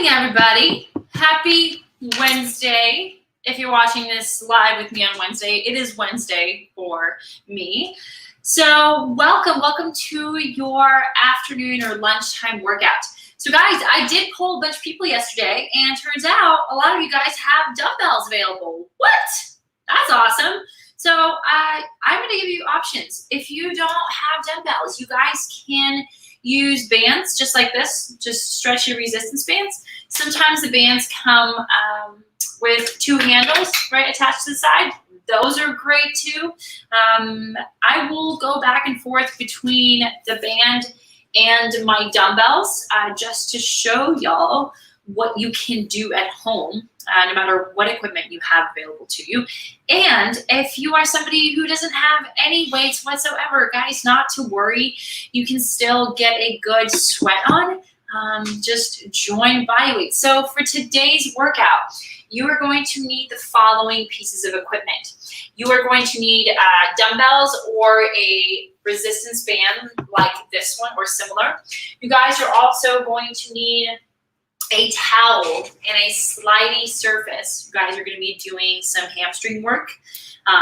morning, everybody. Happy Wednesday. If you're watching this live with me on Wednesday, it is Wednesday for me. So welcome to your afternoon or lunchtime workout. So guys, I did poll a bunch of people yesterday, and turns out a lot of you guys have dumbbells available. What? That's awesome. So I'm going to give you options. If you don't have dumbbells, you guys can use bands just like this, just stretch your resistance bands. Sometimes the bands come with two handles, right, attached to the side. Those are great too. I will go back and forth between the band and my dumbbells just to show y'all what you can do at home, no matter what equipment you have available to you. And if you are somebody who doesn't have any weights whatsoever, guys, not to worry. You can still get a good sweat on. Just join body weight. So for today's workout, you are going to need the following pieces of equipment. You are going to need dumbbells or a resistance band like this one or similar. You guys are also going to need a towel and a slidey surface. You guys are going to be doing some hamstring work,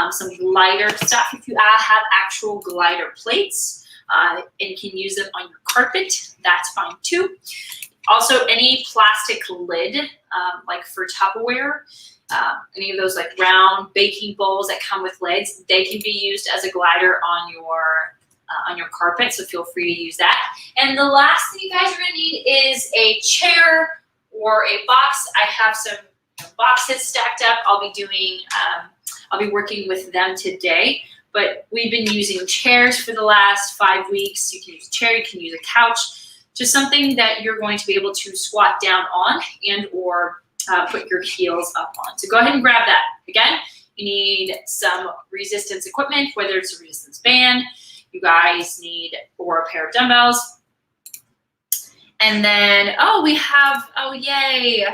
some glider stuff. If you have actual glider plates and can use them on your carpet, that's fine too. Also, any plastic lid, like for Tupperware, any of those like round baking bowls that come with lids, they can be used as a glider on your carpet, so feel free to use that. And the last thing you guys are going to need is a chair or a box. I have some boxes stacked up. I'll be working with them today, but we've been using chairs for the last 5 weeks. You can use a chair, you can use a couch, just something that you're going to be able to squat down on and or put your heels up on. So go ahead and grab that. Again, you need some resistance equipment, whether it's a resistance band. You guys need or a pair of dumbbells. And then, yay,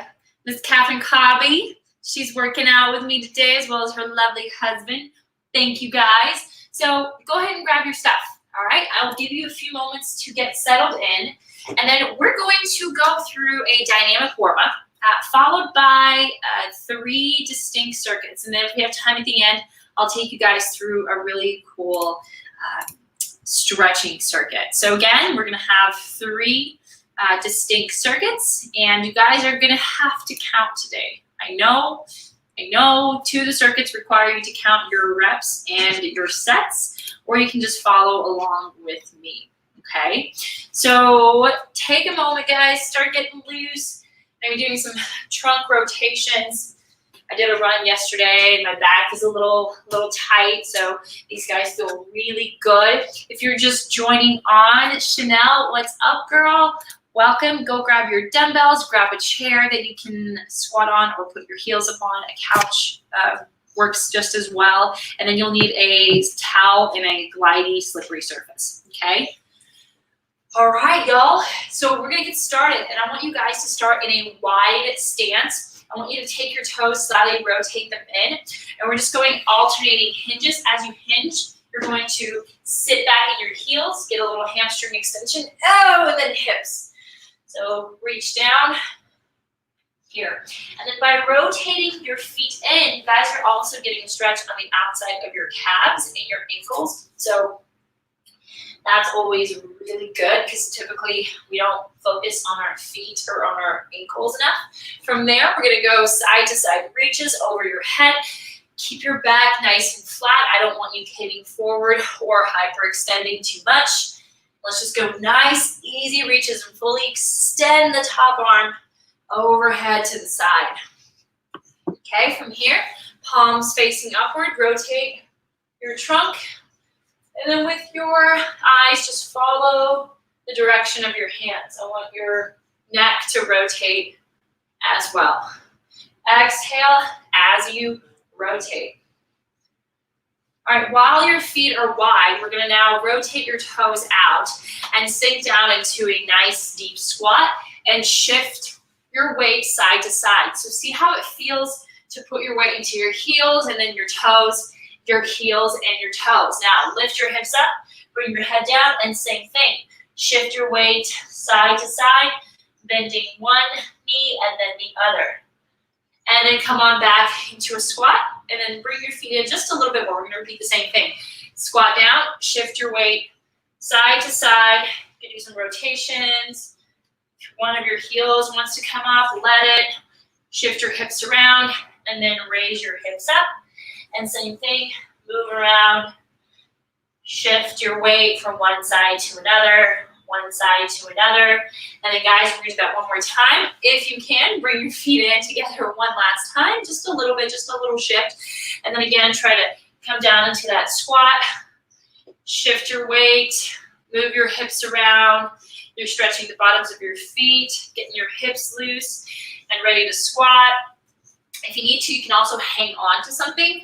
Miss Catherine Cobby. She's working out with me today as well as her lovely husband. Thank you, guys. So go ahead and grab your stuff, all right? I'll give you a few moments to get settled in. And then we're going to go through a dynamic warm-up, followed by 3 distinct circuits. And then if we have time at the end, I'll take you guys through a really cool stretching circuit. So again, we're going to have 3 distinct circuits, and you guys are going to have to count today. I know 2 of the circuits require you to count your reps and your sets, or you can just follow along with me, okay? So take a moment, guys, start getting loose. I'm doing some trunk rotations. I did a run yesterday, and my back is a little tight, so these guys feel really good. If you're just joining on, Chanel, what's up, girl? Welcome. Go grab your dumbbells, grab a chair that you can squat on or put your heels up on. A couch works just as well. And then you'll need a towel and a glidey, slippery surface, okay? All right, y'all. So we're going to get started, and I want you guys to start in a wide stance. I want you to take your toes, slightly rotate them in, and we're just going alternating hinges. As you hinge, you're going to sit back in your heels, get a little hamstring extension, and then hips. So reach down here. And then by rotating your feet in, you guys are also getting a stretch on the outside of your calves and your ankles. So that's always really good because typically we don't focus on our feet or on our ankles enough. From there, we're going to go side to side reaches over your head. Keep your back nice and flat. I don't want you hitting forward or hyperextending too much. Let's just go nice, easy reaches and fully extend the top arm overhead to the side. Okay, from here, palms facing upward, rotate your trunk. And then with your eyes, just follow the direction of your hands. I want your neck to rotate as well. Exhale as you rotate. All right, while your feet are wide, we're gonna now rotate your toes out and sink down into a nice deep squat and shift your weight side to side. So see how it feels to put your weight into your heels and then your toes, your heels and your toes. Now lift your hips up, bring your head down, and same thing. Shift your weight side to side, bending one knee and then the other. And then come on back into a squat, and then bring your feet in just a little bit more. We're gonna repeat the same thing. Squat down, shift your weight side to side. You can do some rotations. If one of your heels wants to come up, let it. Shift your hips around, and then raise your hips up. And same thing, move around. Shift your weight from one side to another, one side to another. And then guys, we're gonna do that one more time. If you can, bring your feet in together one last time, just a little bit, just a little shift. And then again, try to come down into that squat. Shift your weight, move your hips around. You're stretching the bottoms of your feet, getting your hips loose and ready to squat. If you need to, you can also hang on to something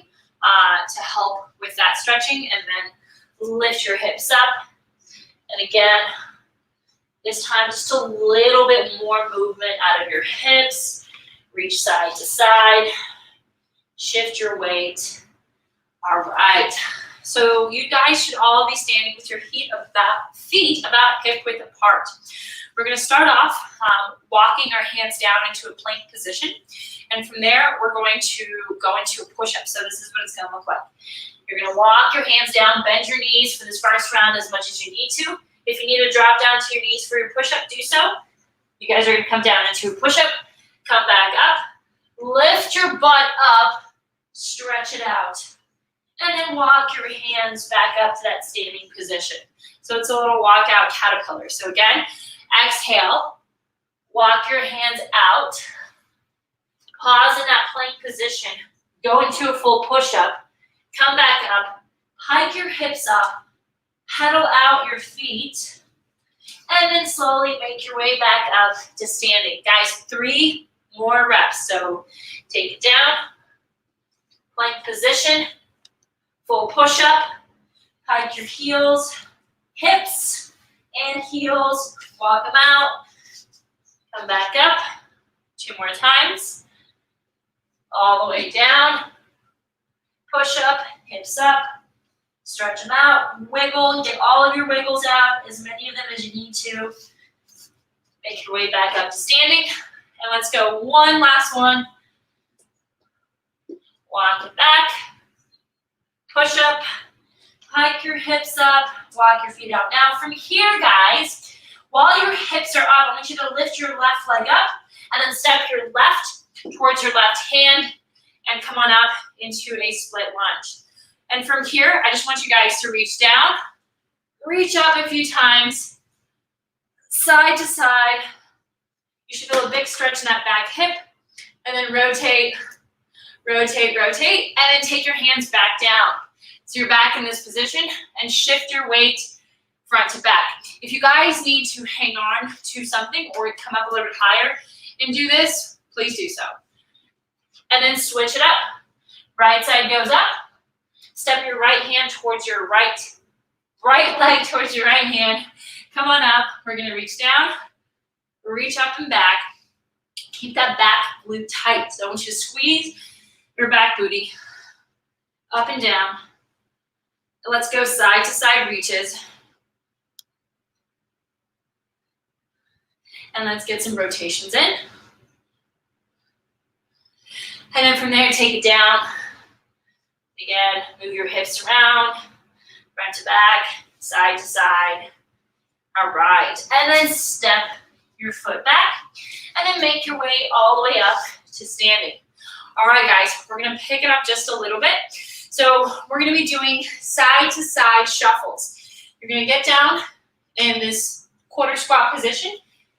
to help with that stretching, and then lift your hips up. And again, this time just a little bit more movement out of your hips. Reach side to side. Shift your weight. All right. So you guys should all be standing with your feet about hip width apart. We're going to start off walking our hands down into a plank position. And from there, we're going to go into a push-up. So this is what it's going to look like. You're going to walk your hands down, bend your knees for this first round as much as you need to. If you need to drop down to your knees for your push-up, do so. You guys are going to come down into a push-up, come back up, lift your butt up, stretch it out, and then walk your hands back up to that standing position. So it's a little walkout caterpillar. So again, exhale, walk your hands out, pause in that plank position, go into a full push-up, come back up, hike your hips up, pedal out your feet, and then slowly make your way back up to standing. Guys, 3 more reps. So take it down, plank position, full push-up, hike your heels, hips and heels, walk them out, come back up, 2 more times, all the way down, push up, hips up, stretch them out, wiggle, get all of your wiggles out, as many of them as you need to. Make your way back up to standing, and let's go one last one. Walk it back, push up, hike your hips up, walk your feet out. Now from here, guys, while your hips are up, I want you to lift your left leg up, and then step your left towards your left hand, and come on up into a split lunge. And from here, I just want you guys to reach down, reach up a few times, side to side. You should feel a big stretch in that back hip, and then rotate, rotate, rotate, and then take your hands back down. So you're back in this position, and shift your weight front to back. If you guys need to hang on to something or come up a little bit higher and do this, please do so. And then switch it up. Right side goes up. Step your right hand towards your right leg towards your right hand. Come on up. We're going to reach down, reach up and back. Keep that back glute tight. So I want you to squeeze your back booty up and down. Let's go side to side reaches. And let's get some rotations in. And then from there, take it down. Again, move your hips around, front to back, side to side. All right. And then step your foot back. And then make your way all the way up to standing. All right, guys, we're going to pick it up just a little bit. So we're going to be doing side to side shuffles. You're going to get down in this quarter squat position.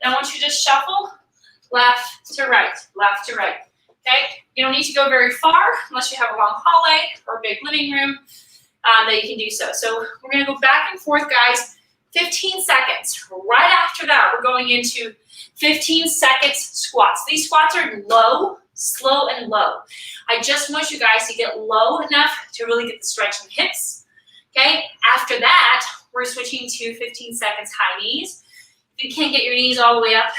And I want you to just shuffle left to right, left to right. Okay, you don't need to go very far unless you have a long hallway or a big living room that you can do so. So we're going to go back and forth, guys, 15 seconds. Right after that, we're going into 15 seconds squats. These squats are low, slow, and low. I just want you guys to get low enough to really get the stretch in hips. Okay, after that, we're switching to 15 seconds high knees. If you can't get your knees all the way up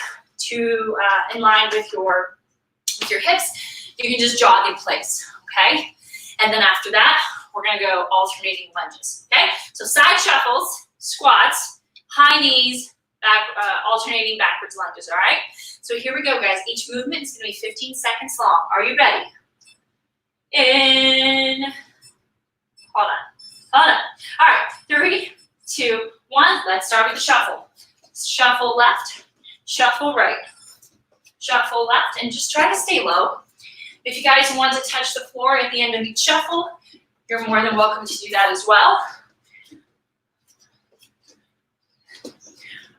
to in line with your hips, you can just jog in place, okay? And then after that, we're gonna go alternating lunges, okay? So side shuffles, squats, high knees, alternating backwards lunges, all right? So here we go, guys. Each movement is gonna be 15 seconds long. Are you ready? In, hold on. All right, 3, 2, 1. Let's start with the shuffle. Shuffle left, shuffle right, shuffle left, and just try to stay low. If you guys want to touch the floor at the end of each shuffle, you're more than welcome to do that as well.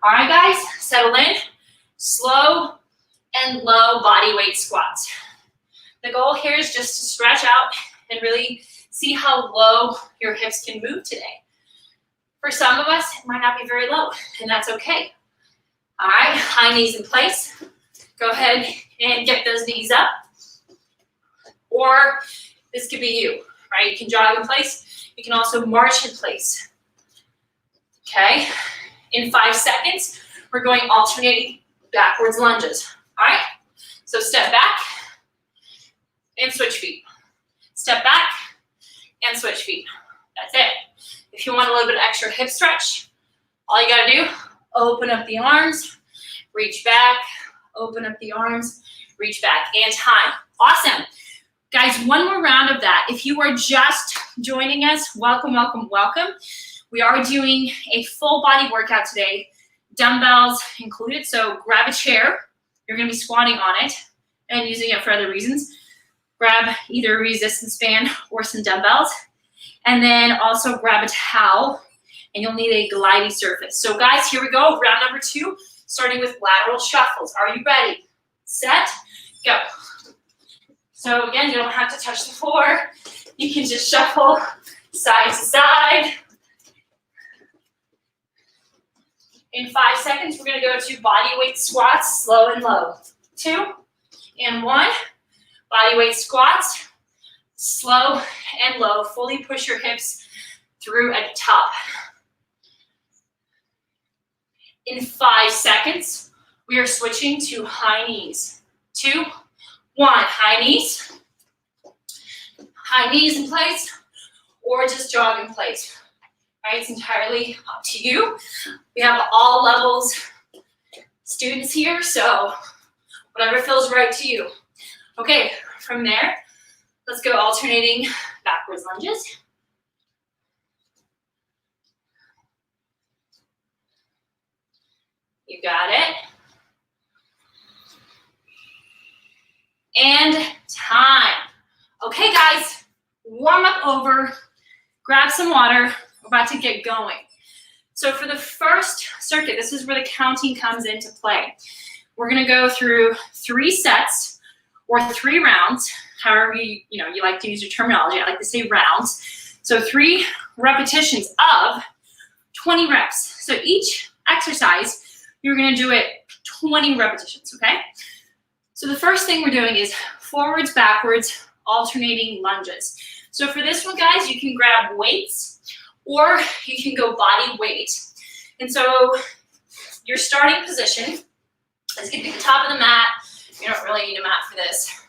All right, guys, settle in. Slow and low body weight squats. The goal here is just to stretch out and really see how low your hips can move today. For some of us, it might not be very low, and that's okay. All right, high knees in place. Go ahead and get those knees up. Or this could be you, right? You can jog in place. You can also march in place. Okay, in 5 seconds, we're going alternating backwards lunges. All right, so step back and switch feet. Step back and switch feet. That's it. If you want a little bit of extra hip stretch, all you gotta do, open up the arms, reach back, open up the arms, reach back, and time. Awesome. Guys, one more round of that. If you are just joining us, welcome, welcome, welcome. We are doing a full body workout today, dumbbells included, so grab a chair. You're gonna be squatting on it and using it for other reasons. Grab either a resistance band or some dumbbells. And then also grab a towel, and you'll need a glidey surface. So guys, here we go, round number 2, starting with lateral shuffles. Are you ready? Set, go. So again, you don't have to touch the floor. You can just shuffle side to side. In 5 seconds, we're gonna go to body weight squats, slow and low. 2 and 1, body weight squats, slow and low. Fully push your hips through at the top. In 5 seconds, we are switching to high knees. 2, 1, high knees. High knees in place, or just jog in place. Right, it's entirely up to you. We have all levels students here, so whatever feels right to you. Okay, from there, let's go alternating backwards lunges. You got it. And time. Okay, guys, warm up over, grab some water. We're about to get going. So for the first circuit, this is where the counting comes into play. We're gonna go through 3 sets or 3 rounds, however you like to use your terminology. I like to say rounds. So 3 repetitions of 20 reps. So each exercise, you're gonna do it 20 repetitions, okay? So the first thing we're doing is forwards, backwards, alternating lunges. So for this one, guys, you can grab weights or you can go body weight. And so your starting position is gonna be the top of the mat. You don't really need a mat for this.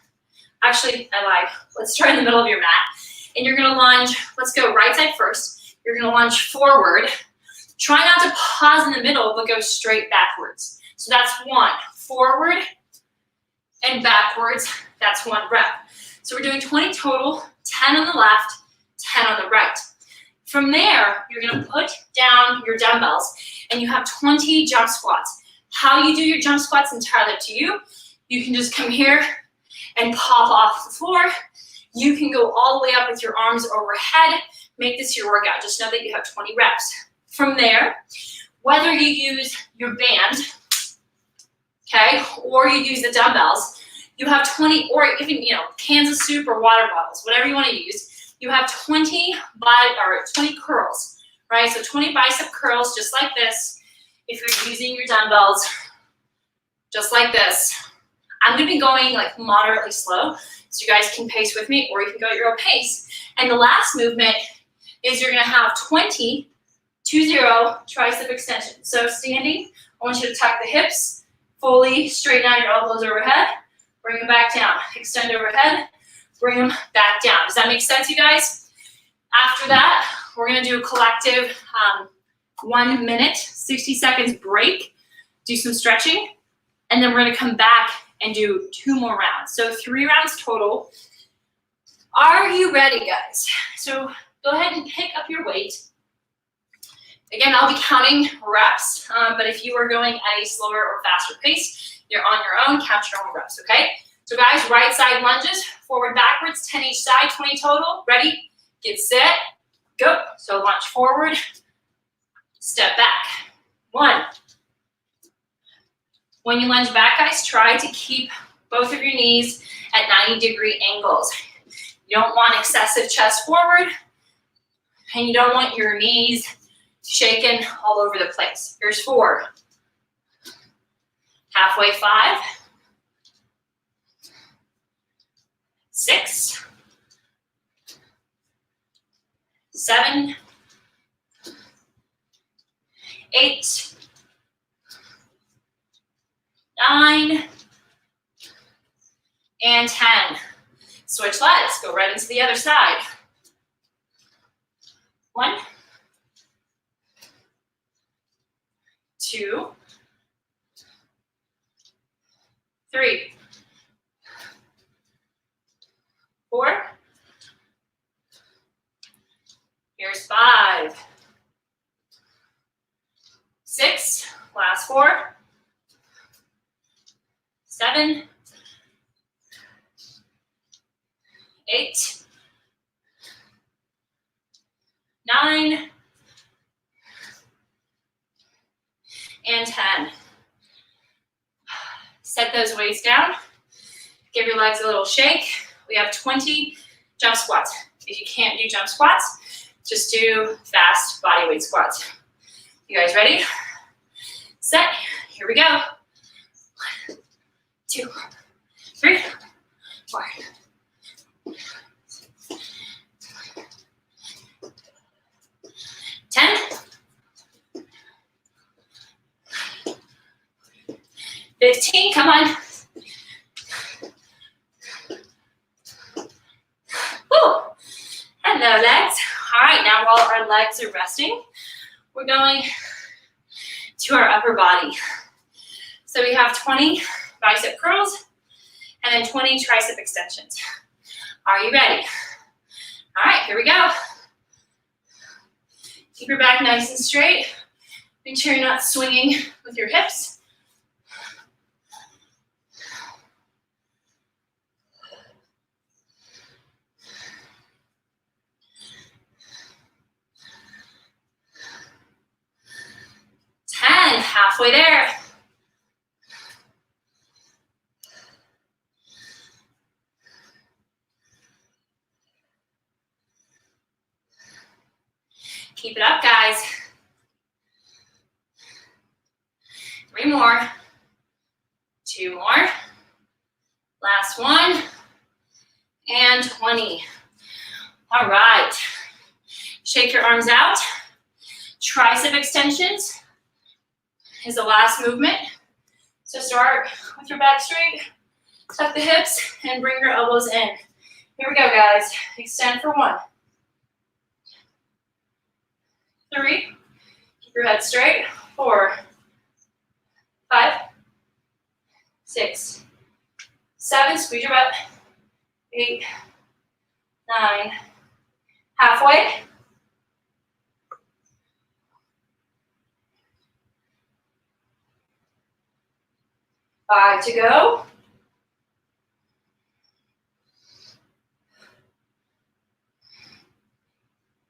Actually, I lied. Let's start in the middle of your mat. And you're gonna lunge, let's go right side first. You're gonna lunge forward. Try not to pause in the middle, but go straight backwards. So that's 1, forward and backwards. That's 1 rep. So we're doing 20 total, 10 on the left, 10 on the right. From there, you're gonna put down your dumbbells and you have 20 jump squats. How you do your jump squats is entirely up to you. You can just come here and pop off the floor. You can go all the way up with your arms overhead. Make this your workout. Just know that you have 20 reps. From there, whether you use your band, okay, or you use the dumbbells, you have 20, or even, cans of soup or water bottles, whatever you want to use. You have 20 curls, right? So 20 bicep curls, just like this. If you're using your dumbbells, just like this. I'm gonna be going like moderately slow, so you guys can pace with me, or you can go at your own pace. And the last movement is you're gonna have 20, 2-0 tricep extension. So standing, I want you to tuck the hips, fully straighten out your elbows overhead, bring them back down, extend overhead, bring them back down. Does that make sense, you guys? After that, we're gonna do a collective 1 minute, 60 seconds break. do some stretching, and then we're gonna come back and do 2 more rounds. So 3 rounds total. Are you ready, guys? So go ahead and pick up your weight. Again, I'll be counting reps, but if you are going at a slower or faster pace, you're on your own, count your own reps, okay? So guys, right side lunges, forward, backwards, 10 each side, 20 total. Ready, get set, go. So lunge forward, step back. 1. When you lunge back, guys, try to keep both of your knees at 90-degree angles. You don't want excessive chest forward, and you don't want your knees shaking all over the place. Here's 4. Halfway, 5. 6. 7. 8. 9. And 10. Switch legs, go right into the other side. 1. 2. 3. 4. Here's 5. 6. Last 4. 7. 8. 9. And 10. Set those weights down. Give your legs a little shake. We have 20 jump squats. If you can't do jump squats, just do fast body weight squats. You guys ready? Set. Here we go. 1, 2, 3, 4. 10. 15, come on. Woo. Hello, legs. All right, now while our legs are resting, we're going to our upper body. So we have 20 bicep curls and then 20 tricep extensions. Are you ready? All right, here we go. Keep your back nice and straight. Make sure you're not swinging with your hips. Halfway there. Keep it up, guys. 3 more. 2 more. Last one. And 20. All right. Shake your arms out. Tricep extensions is the last movement. So start with your back straight, tuck the hips, and bring your elbows in. Here we go, guys. Extend for 1. 3. Keep your head straight. 4. 5. 6. 7. Squeeze your butt. 8. 9. Halfway. 5 to go.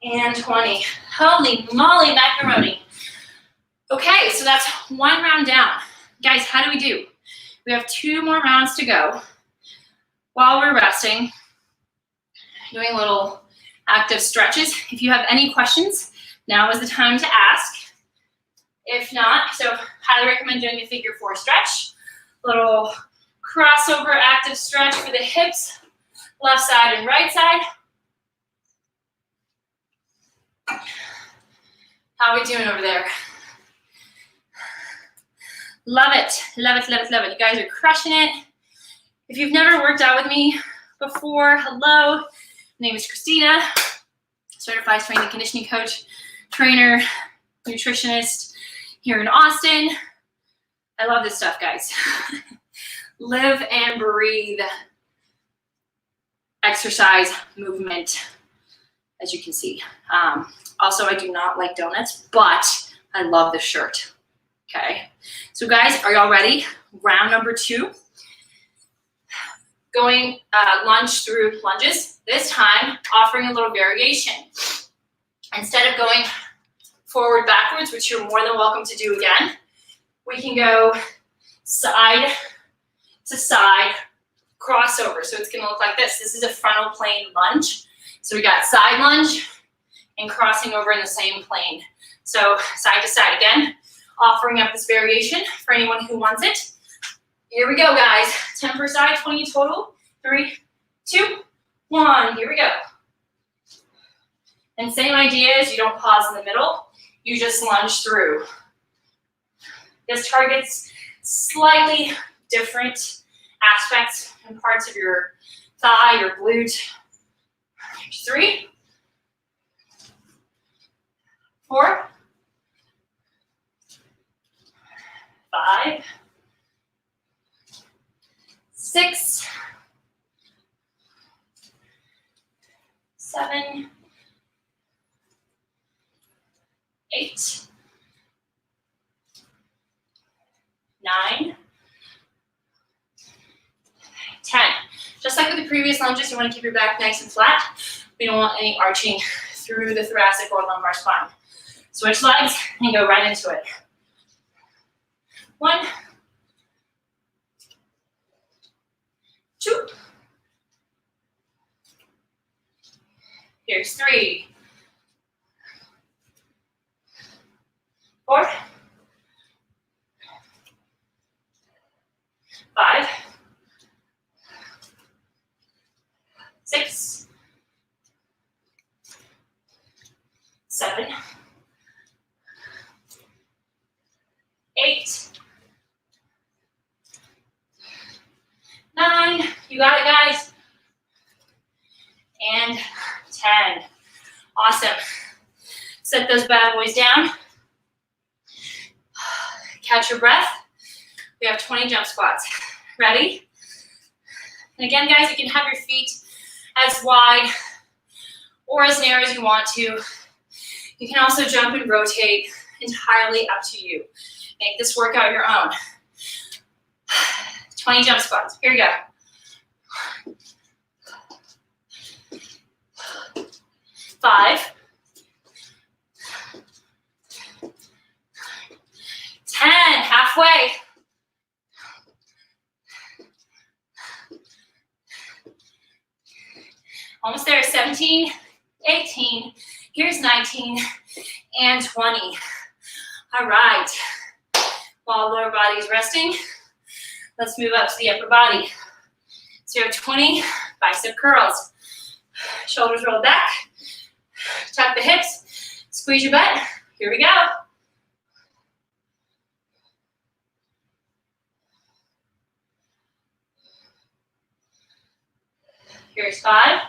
And 20. Holy moly macaroni. Okay, so that's 1 round down. Guys, how do we do? We have 2 more rounds to go. While we're resting, doing little active stretches. If you have any questions, now is the time to ask. If not, so highly recommend doing a figure 4 stretch. Little crossover active stretch for the hips, left side and right side. How are we doing over there? Love it, love it, love it, love it. You guys are crushing it. If you've never worked out with me before, hello. My name is Kristina, certified strength and conditioning coach, trainer, nutritionist here in Austin. I love this stuff, guys. Live and breathe exercise movement, as you can see. Also, I do not like donuts, but I love this shirt. Okay, so guys, are y'all ready? Round number 2. Going lunge through lunges. This time, offering a little variation. Instead of going forward backwards, which you're more than welcome to do again, we can go side to side crossover. So it's gonna look like this. This is a frontal plane lunge. So we got side lunge and crossing over in the same plane. So side to side again, offering up this variation for anyone who wants it. Here we go, guys. 10 per side, 20 total. 3, 2, 1. Here we go. And same idea is you don't pause in the middle. You just lunge through. This targets slightly different aspects and parts of your thigh, your glute. 3, 4, 5, 6, 7, 8, 9, 10. Just like with the previous lunges, you want to keep your back nice and flat. We don't want any arching through the thoracic or lumbar spine. Switch legs and go right into it. 1, 2. Here's 3, 4, 5, 6, 7, 8, 9. You got it, guys. And 10. Awesome. Set those bad boys down. Catch your breath. We have 20 jump squats. Ready? And again, guys, you can have your feet as wide or as narrow as you want to. You can also jump and rotate, entirely up to you. Make this workout your own. 20 jump squats. Here we go. 5, 10, halfway. 17, 18, here's 19, and 20. All right. While lower body's resting, let's move up to the upper body. So you have 20 bicep curls. Shoulders roll back. Tuck the hips. Squeeze your butt. Here we go. Here's 5.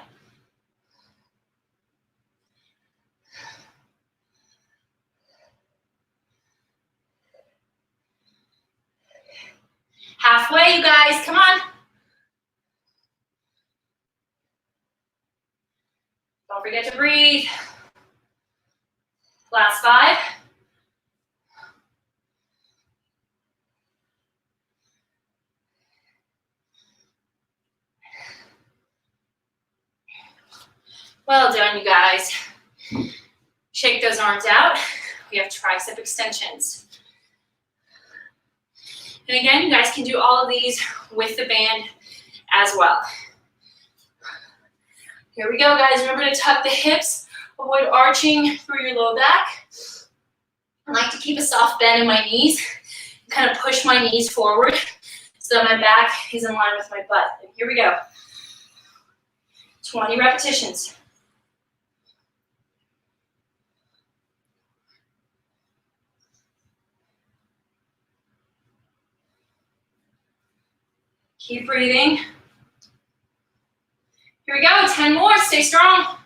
Halfway, you guys, come on. Don't forget to breathe. Last 5. Well done, you guys. Shake those arms out. We have tricep extensions. And again, you guys can do all of these with the band as well. Here we go, guys. Remember to tuck the hips, avoid arching through your low back. I like to keep a soft bend in my knees, kind of push my knees forward so that my back is in line with my butt. And here we go. 20 repetitions. Keep breathing. Here we go, 10 more, stay strong.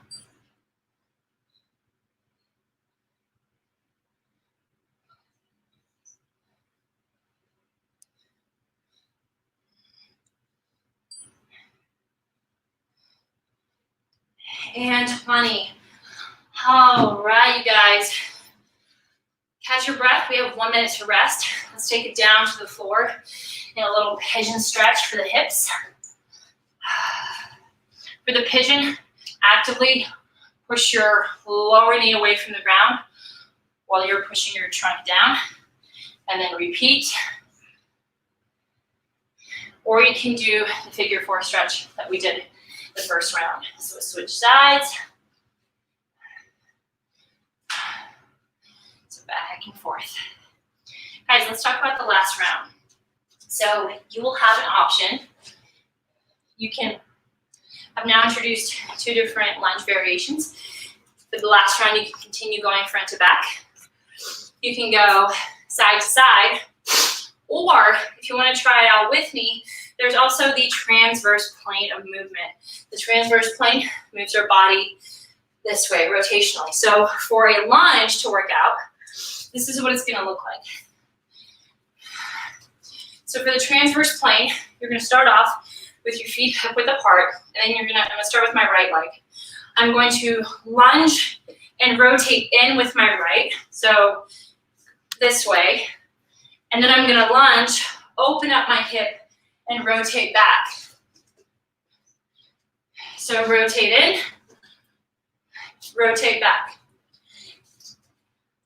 and 20. All right, you guys. Catch your breath. We have 1 minute to rest. Let's take it down to the floor in a little pigeon stretch for the hips. For the pigeon, actively push your lower knee away from the ground while you're pushing your trunk down, and then repeat. Or you can do the figure 4 stretch that we did the first round. So switch sides. So back and forth. Guys, let's talk about the last round. So you will have an option. I've now introduced 2 different lunge variations. For the last round, you can continue going front to back. You can go side to side. Or if you want to try it out with me, there's also the transverse plane of movement. The transverse plane moves our body this way, rotationally. So for a lunge to work out, this is what it's going to look like. So for the transverse plane, you're going to start off with your feet hip width apart, and then I'm going to start with my right leg. I'm going to lunge and rotate in with my right, so this way, and then I'm going to lunge, open up my hip, and rotate back. So rotate in, rotate back.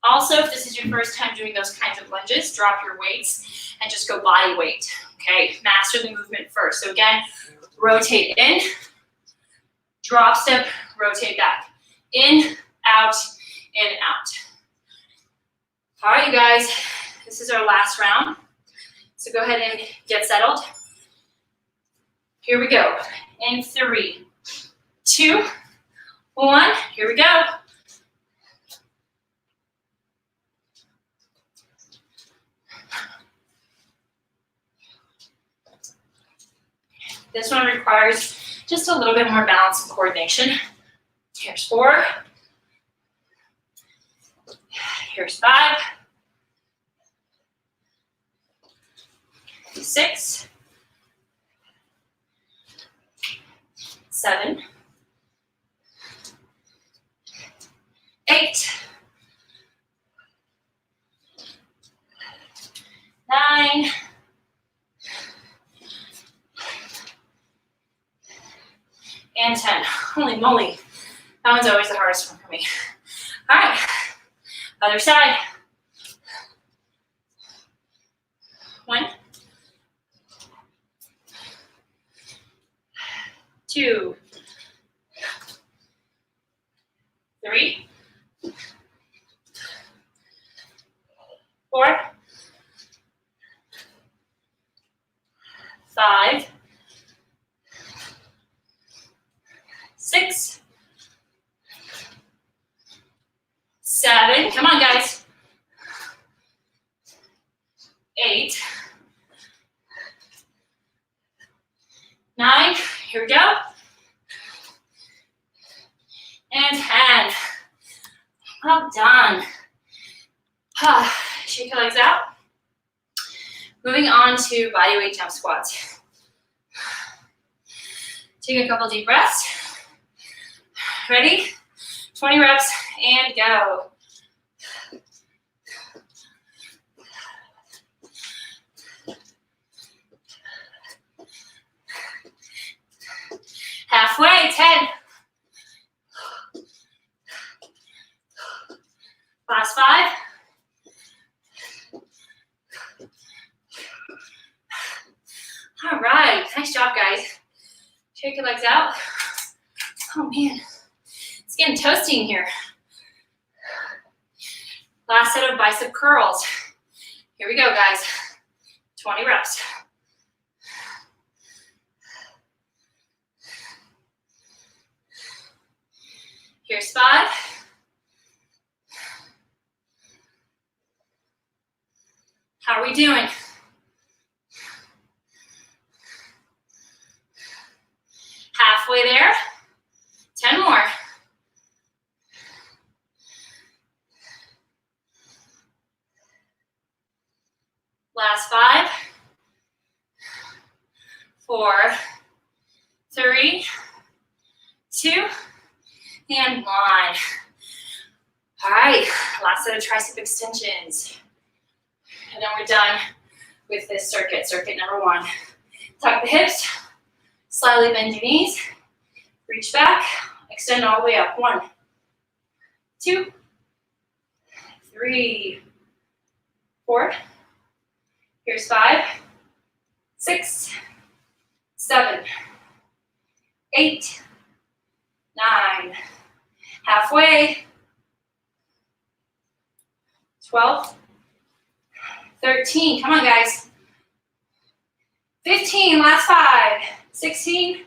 Also, if this is your first time doing those kinds of lunges, drop your weights and just go body weight, okay? Master the movement first. So again, rotate in, drop step, rotate back. In, out, in, out. All right, you guys, this is our last round. So go ahead and get settled. Here we go. In 3, 2, 1, here we go. This one requires just a little bit more balance and coordination. Here's 4. Here's 5. 6. 7. 8. 9. And 10. Holy moly. That one's always the hardest one for me. All right. Other side. 1. 2. 3. 4. 5. 6. 7. Come on, guys. 8. 9. Here we go. And 10. Well done. Shake your legs out. Moving on to body weight jump squats. Take a couple deep breaths. Ready? 20 reps and go. Halfway, 10. Last 5. All right, nice job, guys. Shake your legs out. Oh man, it's getting toasty in here. Last set of bicep curls. Here we go, guys. 20 reps. Here's 5. How are we doing? Halfway there. 10 more. Last 5. 4, 3, 2, line. All right, last set of tricep extensions. And then we're done with this circuit, circuit number 1. Tuck the hips, slightly bend your knees, reach back, extend all the way up. 1, 2, 3, 4. Here's 5, 6, 7, 8, 9. Halfway. 12, 13. Come on, guys. 15, last 5, 16,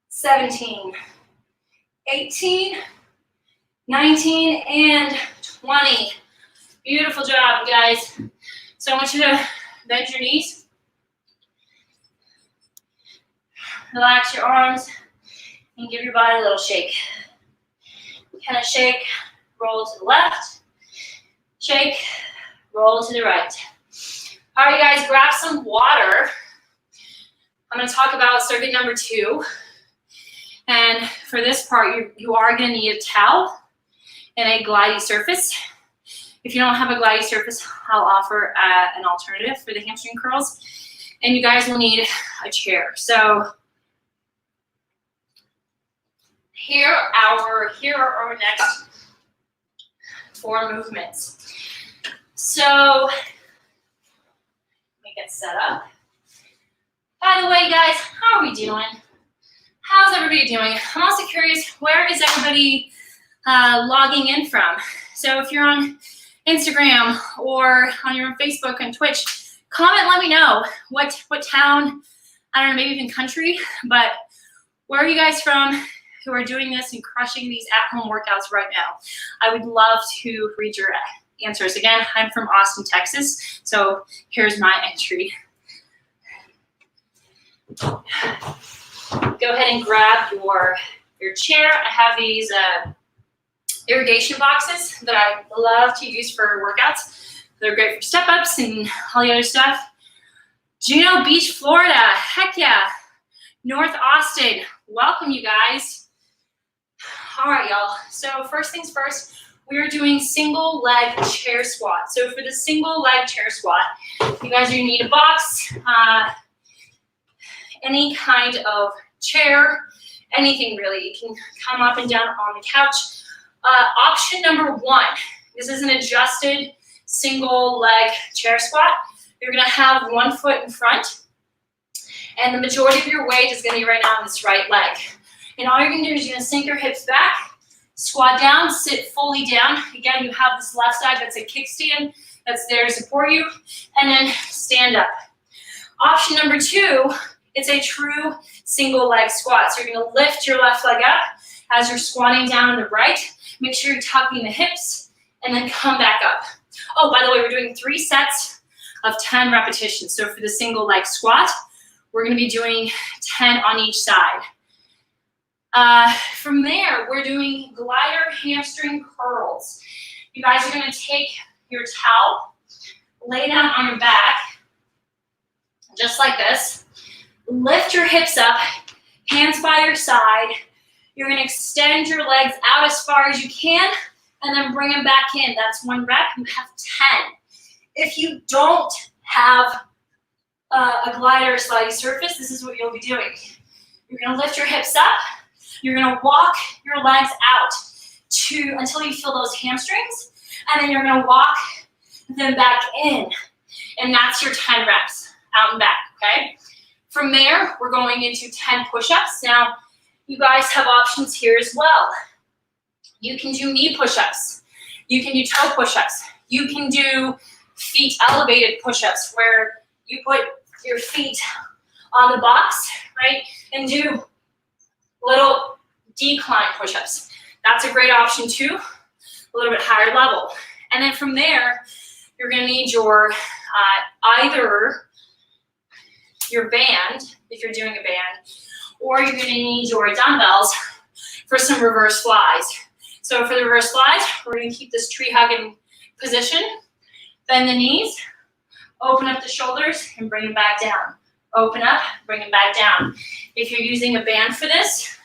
17, 18, 19, and 20. Beautiful job, guys. So I want you to bend your knees. Relax your arms and give your body a little shake. Kind of shake, roll to the left, shake, roll to the right. All right, guys, grab some water. I'm going to talk about circuit number 2. And for this part, you are going to need a towel and a glidey surface. If you don't have a glidey surface, I'll offer an alternative for the hamstring curls. And you guys will need a chair. So here are our next 4 movements. So let me get set up. By the way, guys, how are we doing? How's everybody doing? I'm also curious, where is everybody logging in from? So if you're on Instagram or on your Facebook and Twitch, comment, let me know what town, I don't know, maybe even country, but where are you guys from who are doing this and crushing these at-home workouts right now? I would love to read your answers. Again, I'm from Austin, Texas, so here's my entry. Go ahead and grab your chair. I have these irrigation boxes that I love to use for workouts. They're great for step-ups and all the other stuff. Juno Beach, Florida. Heck yeah. North Austin. Welcome, you guys. All right, y'all. So first things first, we are doing single leg chair squat. So for the single leg chair squat, you guys are going to need a box, any kind of chair, anything really. You can come up and down on the couch. Option number 1, this is an adjusted single leg chair squat. You're going to have 1 foot in front, and the majority of your weight is going to be right now on this right leg. And all you're going to do is you're going to sink your hips back, squat down, sit fully down. Again, you have this left side that's a kickstand that's there to support you, and then stand up. Option number 2, it's a true single leg squat. So you're going to lift your left leg up as you're squatting down on the right. Make sure you're tucking the hips and then come back up. Oh, by the way, we're doing 3 sets of 10 repetitions. So for the single leg squat, we're going to be doing 10 on each side. From there, we're doing glider hamstring curls. You guys are going to take your towel, lay down on your back, just like this. Lift your hips up, hands by your side. You're going to extend your legs out as far as you can, and then bring them back in. That's 1 rep. You have 10. If you don't have a glider or slidey surface, this is what you'll be doing. You're going to lift your hips up. You're going to walk your legs out until you feel those hamstrings, and then you're going to walk them back in. And that's your 10 reps, out and back, okay? From there, we're going into 10 push-ups. Now, you guys have options here as well. You can do knee push-ups. You can do toe push-ups. You can do feet elevated push-ups where you put your feet on the box, right, and do little decline push-ups. That's a great option too, a little bit higher level. And then from there, you're going to need your either your band, if you're doing a band, or you're going to need your dumbbells for some reverse flies. So for the reverse flies, we're going to keep this tree hugging position, bend the knees, open up the shoulders, and bring them back down. Open up, bring them back down. If you're using a band for this,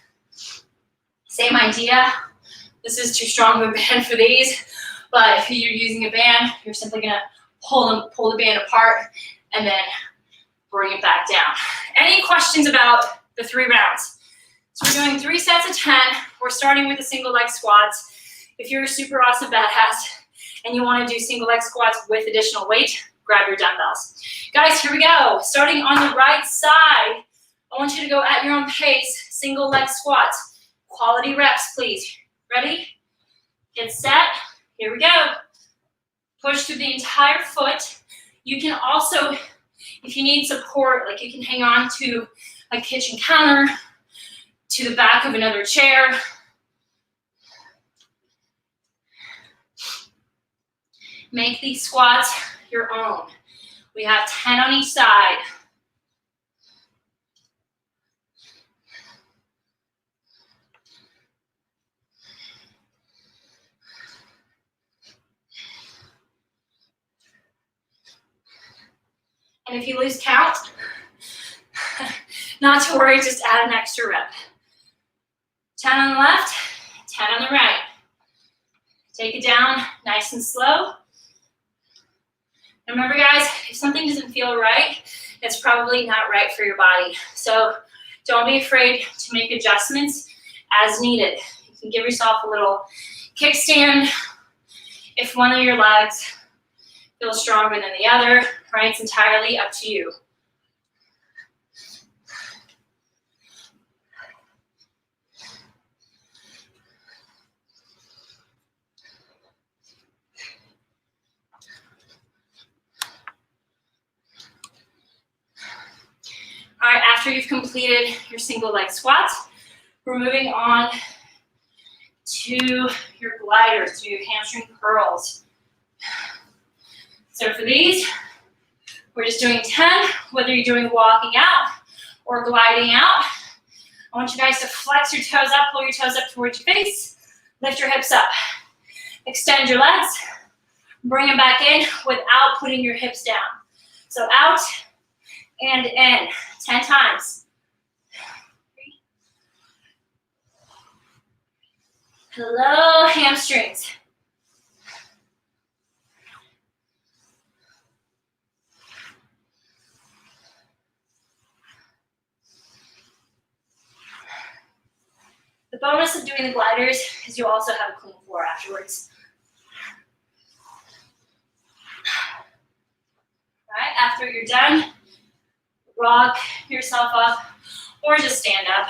same idea. This is too strong of a band for these, but if you're using a band, you're simply gonna pull the band apart and then bring it back down. Any questions about the 3 rounds? So we're doing 3 sets of 10. We're starting with the single leg squats. If you're a super awesome badass and you want to do single leg squats with additional weight, grab your dumbbells. Guys, here we go. Starting on the right side, I want you to go at your own pace, single leg squats. Quality reps, please. Ready? Get set. Here we go. Push through the entire foot. You can also, if you need support, like you can hang on to a kitchen counter, to the back of another chair. Make these squats your own. We have 10 on each side. And if you lose count, not to worry, just add an extra rep. 10 on the left, 10 on the right. Take it down nice and slow. Remember guys, if something doesn't feel right, it's probably not right for your body. So don't be afraid to make adjustments as needed. You can give yourself a little kickstand if one of your legs feels stronger than the other, right? It's entirely up to you. All right, after you've completed your single leg squats, we're moving on to your gliders, to your hamstring curls. So for these, we're just doing 10, whether you're doing walking out or gliding out. I want you guys to flex your toes up, pull your toes up towards your face, lift your hips up. Extend your legs, bring them back in without putting your hips down. So out and in, 10 times. Hello, hamstrings. The bonus of doing the gliders is you also have a clean floor afterwards. All right, after you're done, rock yourself up or just stand up.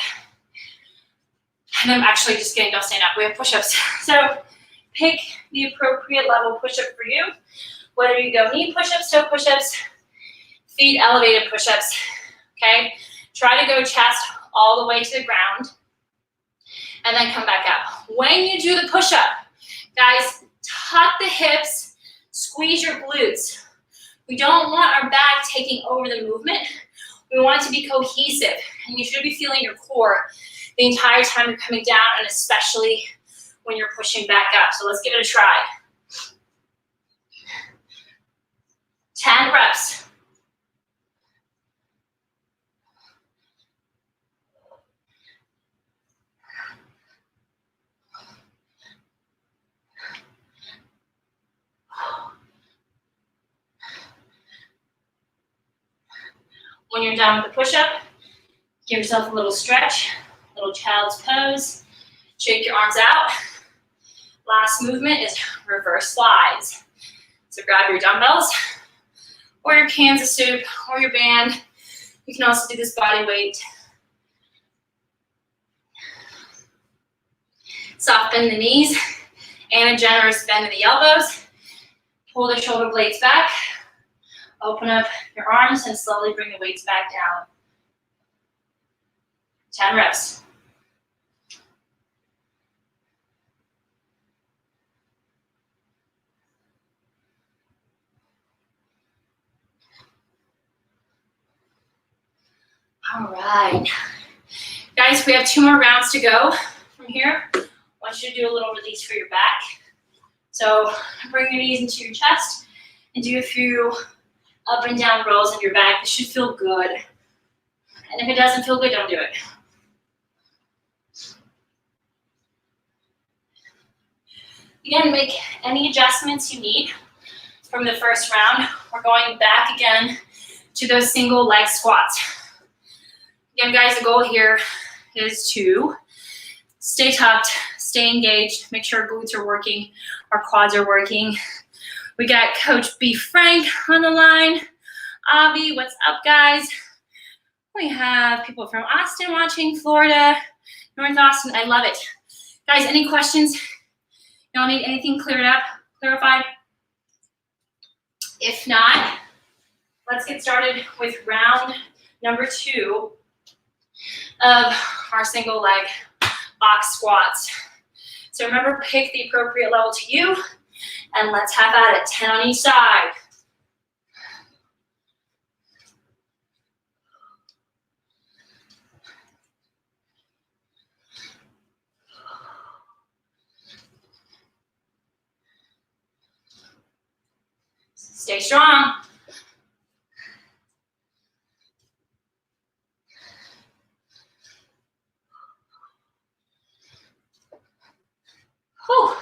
And I'm actually just kidding, don't stand up. We have push-ups. So pick the appropriate level push-up for you. Whether you go knee push-ups, toe push-ups, feet elevated push-ups, okay? Try to go chest all the way to the ground and then come back up. When you do the push-up, guys, tuck the hips, squeeze your glutes. We don't want our back taking over the movement. We want it to be cohesive, and you should be feeling your core the entire time you're coming down, and especially when you're pushing back up. So let's give it a try. 10 reps. When you're done with the push-up, give yourself a little stretch, little child's pose. Shake your arms out. Last movement is reverse slides. So grab your dumbbells or your cans of soup or your band. You can also do this body weight. Soft bend the knees and a generous bend in the elbows. Pull the shoulder blades back. Open up your arms and slowly bring the weights back down. 10 reps. All right. Guys, we have 2 more rounds to go from here. I want you to do a little release for your back. So bring your knees into your chest and do a few up and down rolls in your back. This should feel good. And if it doesn't feel good, don't do it. Again, make any adjustments you need from the first round. We're going back again to those single leg squats. Again, guys, the goal here is to stay tucked, stay engaged, make sure our glutes are working, our quads are working. We got Coach B. Frank on the line. Avi, what's up, guys? We have people from Austin watching, Florida, North Austin. I love it. Guys, any questions? Y'all need anything clarified? If not, let's get started with round number 2 of our single leg box squats. So remember, pick the appropriate level to you, and let's have at it. 10 on each side. Stay strong. Whew.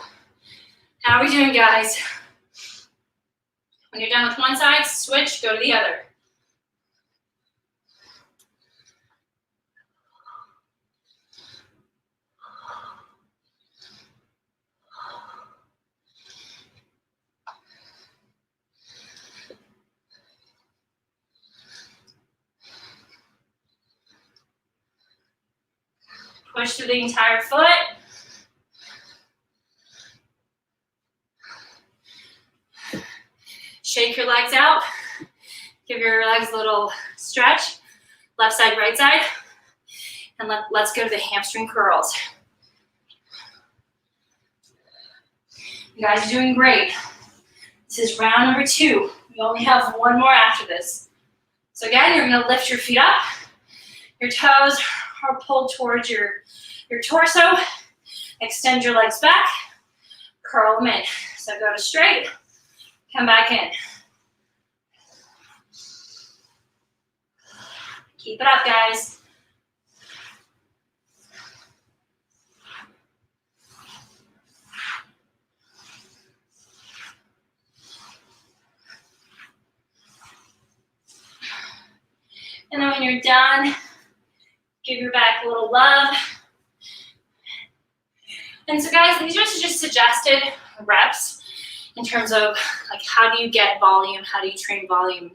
How are we doing, guys? When you're done with one side, switch, go to the other. Push through the entire foot. Shake your legs out. Give your legs a little stretch. Left side, right side. And let's go to the hamstring curls. You guys are doing great. This is round number 2. We only have one more after this. So again, you're gonna lift your feet up. Your toes are pulled towards your torso. Extend your legs back. Curl them in. So go to straight. Come back in. Keep it up, guys. And then when you're done, give your back a little love. And so guys, these are just suggested reps in terms of like how do you get volume, how do you train volume,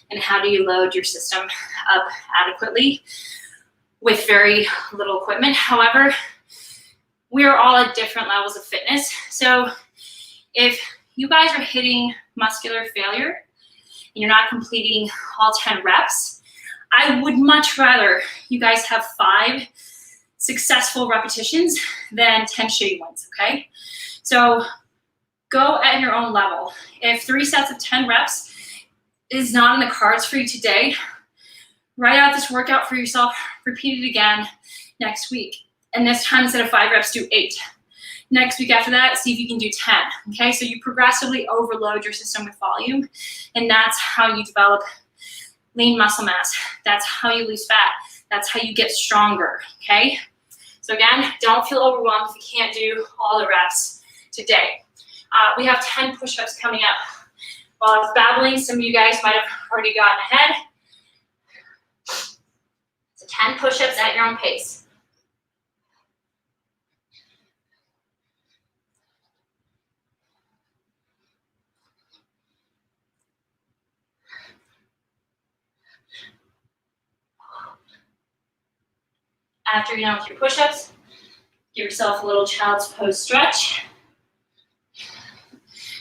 and how do you load your system up adequately with very little equipment. However, we are all at different levels of fitness. So if you guys are hitting muscular failure and you're not completing all 10 reps, I would much rather you guys have 5 successful repetitions than 10 shitty ones, okay? So go at your own level. If 3 sets of 10 reps is not in the cards for you today, write out this workout for yourself, repeat it again next week. And this time, instead of 5 reps, do 8. Next week after that, see if you can do 10, okay? So you progressively overload your system with volume, and that's how you develop lean muscle mass. That's how you lose fat. That's how you get stronger, okay? So again, don't feel overwhelmed if you can't do all the reps today. We have 10 push-ups coming up. While I was babbling, some of you guys might have already gotten ahead. So 10 push-ups at your own pace. After you're done with your push-ups, give yourself a little child's pose stretch.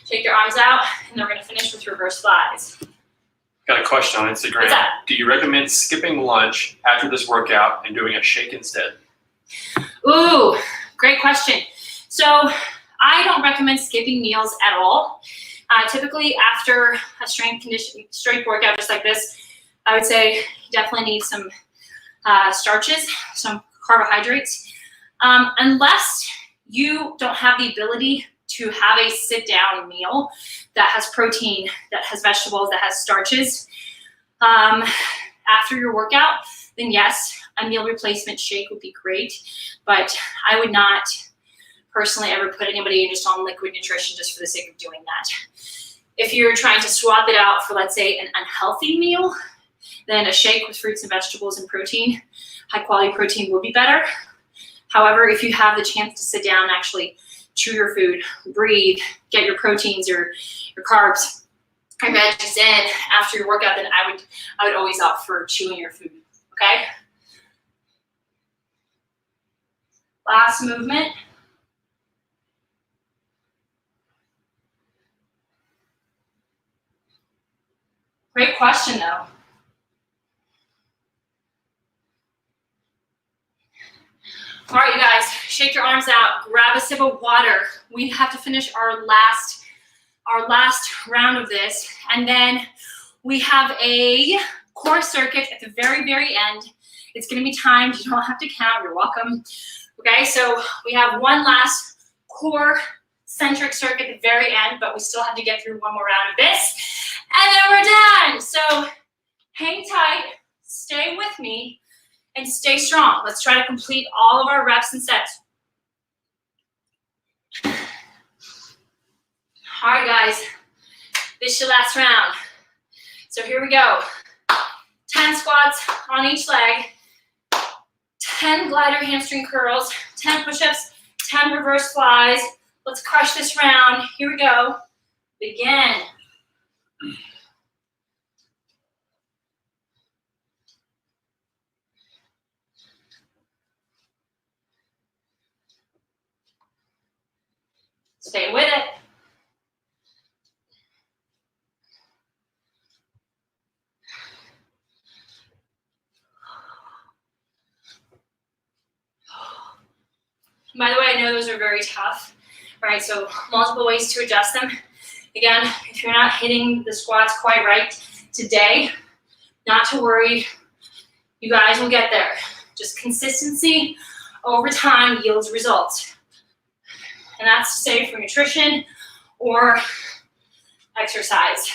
Take your arms out, and then we're going to finish with reverse flies. Got a question on Instagram. What's up? Do you recommend skipping lunch after this workout and doing a shake instead? Ooh, great question. So I don't recommend skipping meals at all. Typically after a strength workout just like this, I would say you definitely need some starches, some carbohydrates. Unless you don't have the ability to have a sit-down meal that has protein, that has vegetables, that has starches after your workout, then yes, a meal replacement shake would be great, but I would not personally ever put anybody just on liquid nutrition just for the sake of doing that. If you're trying to swap it out for, let's say, an unhealthy meal, then a shake with fruits and vegetables and protein, high quality protein will be better. However, if you have the chance to sit down and actually chew your food, breathe, get your proteins or your carbs or veggies in after your workout, then I would always opt for chewing your food, okay? Last movement. Great question, though. All right, you guys, shake your arms out, grab a sip of water. We have to finish our last round of this, and then we have a core circuit at the very, very end. It's gonna be timed, you don't have to count, you're welcome. Okay, so we have one last core centric circuit at the very end, but we still have to get through one more round of this, and then we're done. So hang tight, stay with me, and stay strong. Let's try to complete all of our reps and sets. All right, guys, this is your last round. So here we go. 10 squats on each leg, 10 glider hamstring curls, 10 push-ups, 10 reverse flies. Let's crush this round. Here we go. Begin. Stay with it. By the way, I know those are very tough, right? So multiple ways to adjust them. Again, if you're not hitting the squats quite right today, not to worry, you guys will get there. Just consistency over time yields results. And that's safe for nutrition or exercise.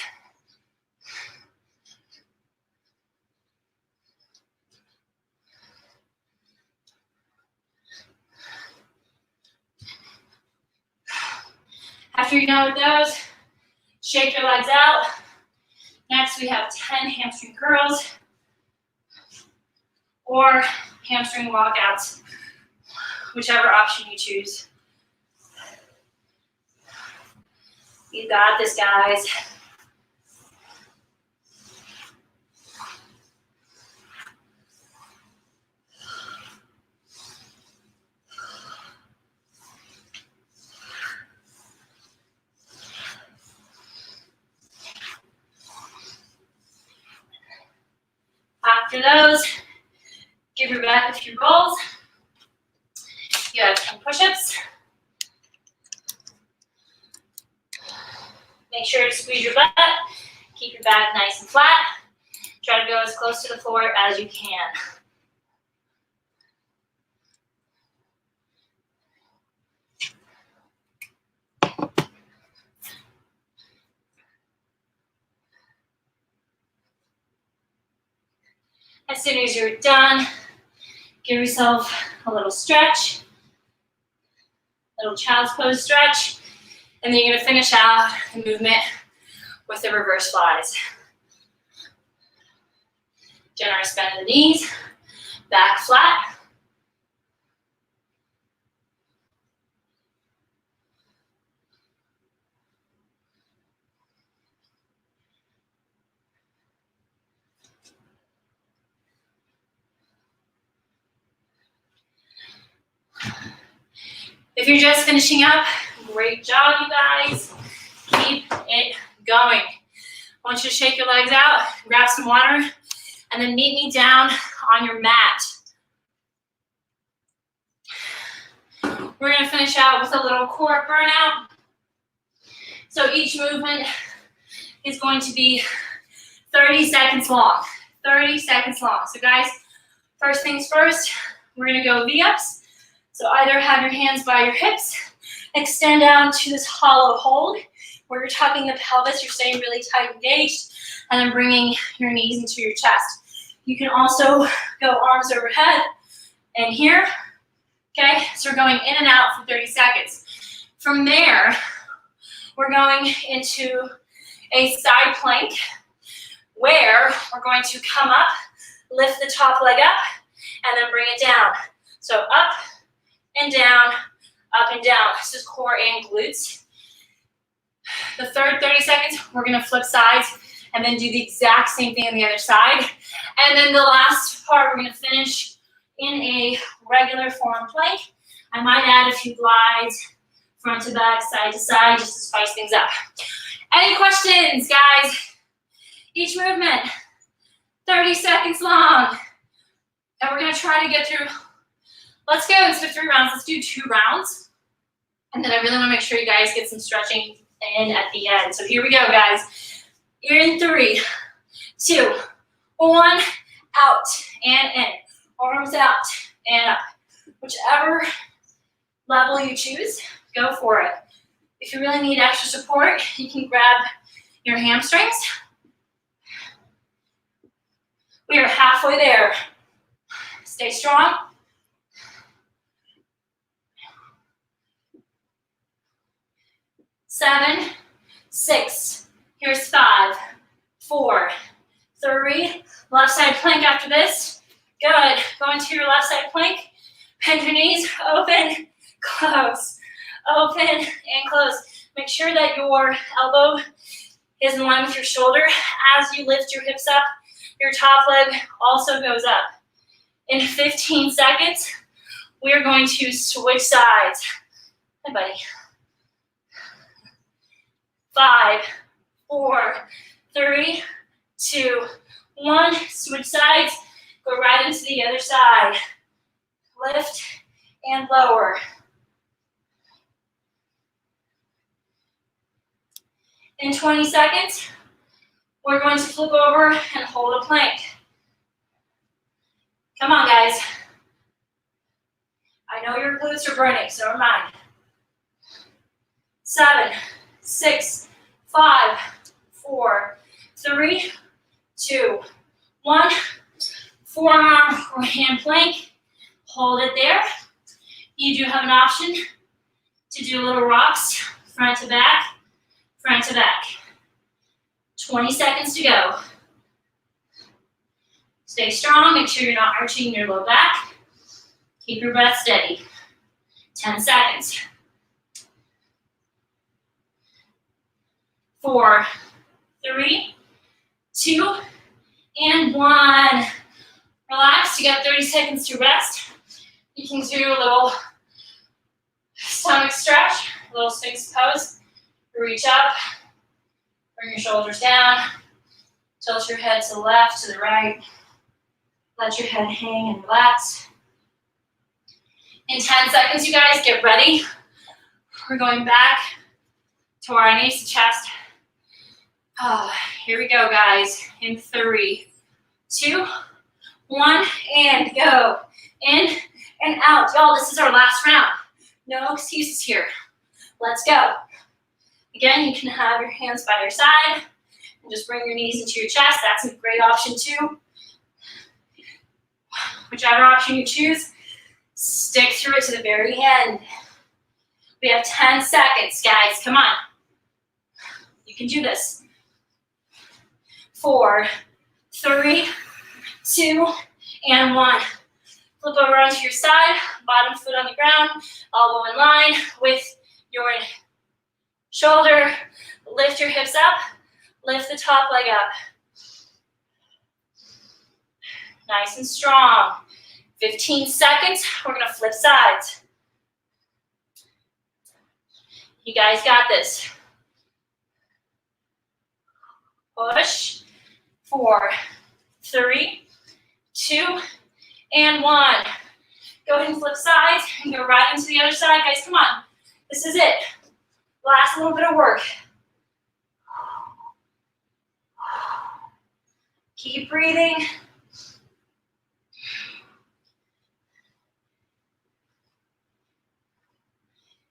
After you're done with those, shake your legs out. Next, we have 10 hamstring curls or hamstring walkouts, whichever option you choose. You got this, guys. After those, give your back a few rolls. You have 10 push-ups. Make sure to squeeze your butt. Keep your back nice and flat. Try to go as close to the floor as you can. As soon as you're done, give yourself a little stretch, little child's pose stretch, and then you're gonna finish out the movement with the reverse flies. Generous bend of the knees, back flat. If you're just finishing up, great job, you guys. Keep it going. I want you to shake your legs out, grab some water, and then meet me down on your mat. We're gonna finish out with a little core burnout. So each movement is going to be 30 seconds long. 30 seconds long. So guys, first things first, we're gonna go V-ups. So either have your hands by your hips, extend down to this hollow hold, where you're tucking the pelvis, you're staying really tight engaged, and then bringing your knees into your chest. You can also go arms overhead, and here, Okay, so we're going in and out for 30 seconds. From there, we're going into a side plank where we're going to come up, lift the top leg up, and then bring it down. So up and down, up and down. This is core and glutes. The third 30 seconds, we're gonna flip sides and then do the exact same thing on the other side. And then the last part, we're gonna finish in a regular form plank. I might add a few glides, front to back, side to side, just to spice things up. Any questions, guys? Each movement, 30 seconds long. And we're gonna try to get through, let's go instead of 3 rounds, let's do 2 rounds. And then I really wanna make sure you guys get some stretching in at the end. So here we go, guys. You're in 3, 2, 1, out and in. Arms out and up. Whichever level you choose, go for it. If you really need extra support, you can grab your hamstrings. We are halfway there. Stay strong. Seven, 6, here's 5, 4, 3, left side plank after this. Good, go into your left side plank, bend your knees, open, close, open, and close. Make sure that your elbow is in line with your shoulder. As you lift your hips up, your top leg also goes up. In 15 seconds, we are going to switch sides. Hi, buddy. 5, 4, 3, 2, 1. Switch sides. Go right into the other side. Lift and lower. In 20 seconds, we're going to flip over and hold a plank. Come on, guys. I know your glutes are burning, so are mine. 7, 6, 5, 4, 3, 2, 1. Forearm or hand plank. Hold it there. You do have an option to do little rocks, front to back, front to back. 20 seconds to go. Stay strong. Make sure you're not arching your low back. Keep your breath steady. 10 seconds. 4, 3, 2, and 1. Relax. You got 30 seconds to rest. You can do a little stomach stretch, a little sphinx pose. Reach up, bring your shoulders down, tilt your head to the left, to the right. Let your head hang and relax. In 10 seconds, you guys, get ready. We're going back to our knees to chest. Here we go, guys. In 3, 2, 1, and go. In and out. Y'all, this is our last round. No excuses here. Let's go. Again, you can have your hands by your side and just bring your knees into your chest. That's a great option too. Whichever option you choose, stick through it to the very end. We have 10 seconds, guys. Come on. You can do this. 4, 3, 2, and 1. Flip over onto your side, bottom foot on the ground, elbow in line with your shoulder. Lift your hips up, lift the top leg up. Nice and strong. 15 seconds, we're gonna flip sides. You guys got this. Push. 4, 3, 2, and 1. Go ahead and flip sides and go right into the other side. Guys, come on. This is it. Last little bit of work. Keep breathing.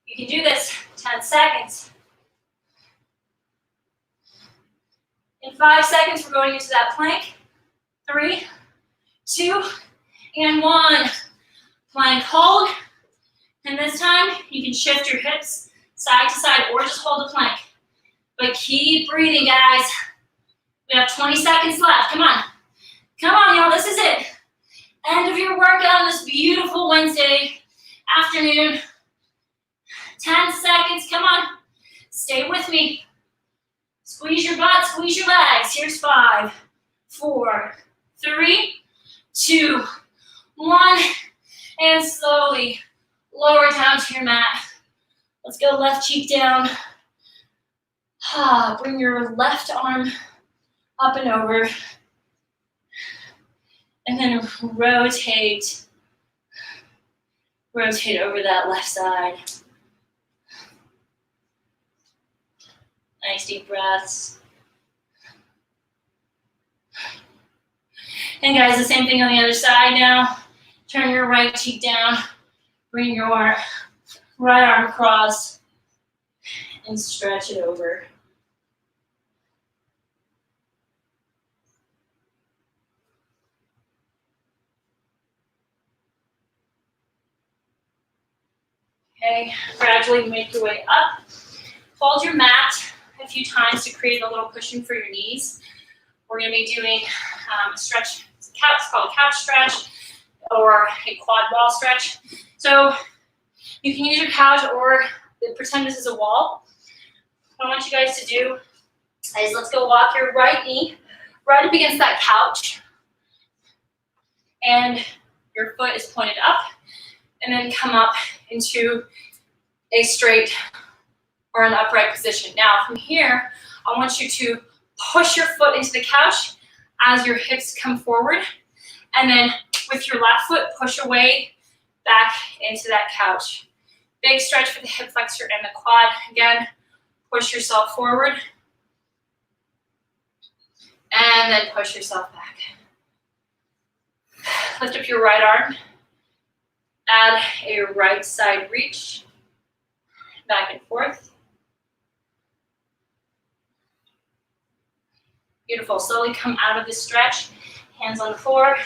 You can do this. 10 seconds. In 5 seconds, we're going into that plank. 3, 2, and 1. Plank hold. And this time, you can shift your hips side to side or just hold a plank. But keep breathing, guys. We have 20 seconds left. Come on. Come on, y'all. This is it. End of your workout on this beautiful Wednesday afternoon. 10 seconds. Come on. Stay with me. Squeeze your butt, squeeze your legs. Here's 5, 4, 3, 2, 1. And slowly lower down to your mat. Let's go left cheek down. Bring your left arm up and over. And then rotate over that left side. Nice deep breaths. And guys, the same thing on the other side now. Turn your right cheek down. Bring your right arm across and stretch it over. Okay, gradually make your way up. Fold your mat a few times to create a little cushion for your knees. We're going to be doing a stretch. It's called a couch stretch or a quad wall stretch. So you can use your couch or pretend this is a wall. What I want you guys to do is let's go walk your right knee right up against that couch. And your foot is pointed up. And then come up into a straight or an upright position. Now from here, I want you to push your foot into the couch as your hips come forward. And then with your left foot, push away back into that couch. Big stretch for the hip flexor and the quad. Again, push yourself forward. And then push yourself back. Lift up your right arm. Add a right side reach. Back and forth. Beautiful. Slowly come out of this stretch. Hands on the floor.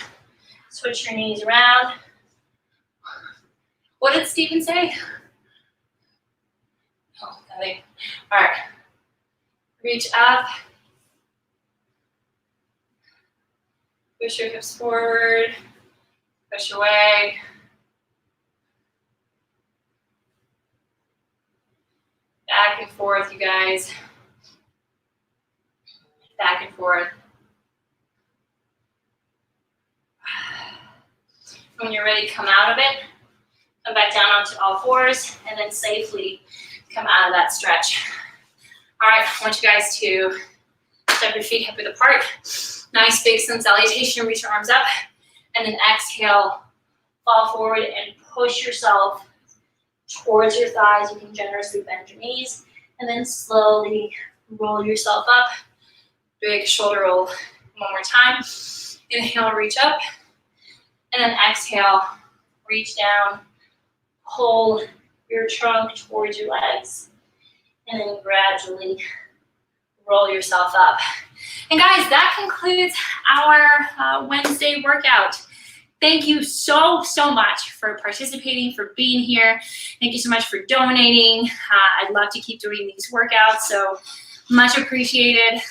Switch your knees around. What did Stephen say? Oh, nothing. All right. Reach up. Push your hips forward. Push away. Back and forth, you guys. Back and forth. When you're ready, come out of it. Come back down onto all fours, and then safely come out of that stretch. All right, I want you guys to step your feet hip width apart. Nice big sun salutation, reach your arms up. And then exhale, fall forward and push yourself towards your thighs. You can generously bend your knees. And then slowly roll yourself up. Big shoulder roll. One more time. Inhale, reach up. And then exhale, reach down. Pull your trunk towards your legs. And then gradually roll yourself up. And guys, that concludes our Wednesday workout. Thank you so much for participating, for being here. Thank you so much for donating. I'd love to keep doing these workouts, so much appreciated.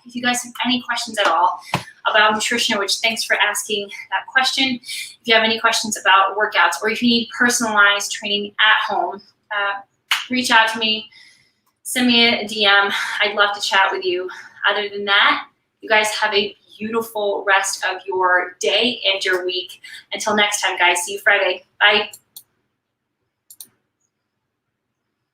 If you guys have any questions at all about nutrition, which thanks for asking that question. If you have any questions about workouts, or if you need personalized training at home, reach out to me, send me a DM. I'd love to chat with you. Other than that, you guys have a beautiful rest of your day and your week. Until next time, guys. See you Friday. Bye.